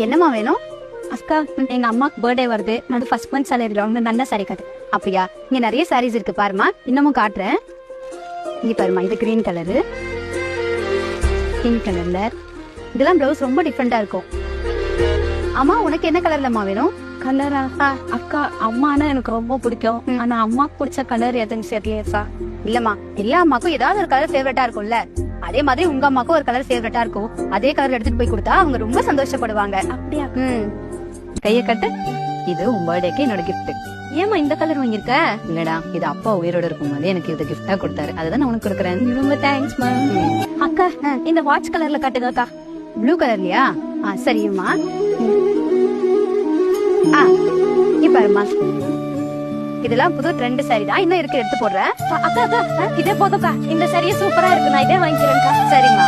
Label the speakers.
Speaker 1: என்னம்மா வேணும்?
Speaker 2: அக்கா, எங்க அம்மாக்கு பர்த்டே வருது. அது ஃபர்ஸ்ட் மந்த் சேலரி வாங்க நல்ல சாரி கட்டு.
Speaker 1: அப்படியா? இங்க நிறைய சாரீஸ் இருக்கு பாருமா, இன்னமும் காட்டுறேன். இங்க பாருமா, இது கிரீன் கலரு, பிங்க் கலர்ல. இதெல்லாம் பிளவுஸ் ரொம்ப டிஃப்ரெண்டா இருக்கும். அம்மா உனக்கு என்ன கலர்லம்மா வேணும்?
Speaker 2: கலரா? அக்கா, அம்மானா எனக்கு ரொம்ப பிடிக்கும். ஆனா அம்மாக்கு பிடிச்ச கலர் எதுன்னு தெரியலையேக்கா.
Speaker 1: இல்லம்மா, எல்லா அம்மாக்கும் ஏதாவது ஒரு கலர் ஃபேவரட்டா இருக்கும்ல, அதே மாதிரி உங்க அம்மாக்கும் ஒரு கலர் ஃபேவரட்டா இருக்கும். அதே கலர் எடுத்துட்டு போய் கொடுத்தா அவங்க ரொம்ப சந்தோஷப்படுவாங்க.
Speaker 2: அப்படியா?
Speaker 1: கைய கட்டு. இது உன் பர்த்டேக்கு என்னோட கிஃப்ட்.
Speaker 2: ஏமா இந்த கலர் வாங்கிருக்க?
Speaker 1: இல்லடா, இது அப்பா உயிரோட இருக்கும்போது எனக்கு இது கிஃப்டா கொடுத்தாரு, அதுதான் நான் உனக்கு கொடுக்குறேன்.
Speaker 2: ரொம்ப தேங்க்ஸ் மா. அக்கா, இந்த வாட்ச் கலர்ல காட்டுங்கக்கா.
Speaker 1: ப்ளூ கலர்லயா? சரிம்மா. இப்பாருமா, இதெல்லாம் புது ட்ரெண்ட் சாரி தான், இன்னும் இருக்கு, எடுத்து போடுறேன்.
Speaker 2: அக்கா, இதே போதும்க்கா. இந்த சாரியே சூப்பரா இருக்கு, நான் இதே வாங்கிக்கிறேன்க்கா.
Speaker 1: சரிம்மா.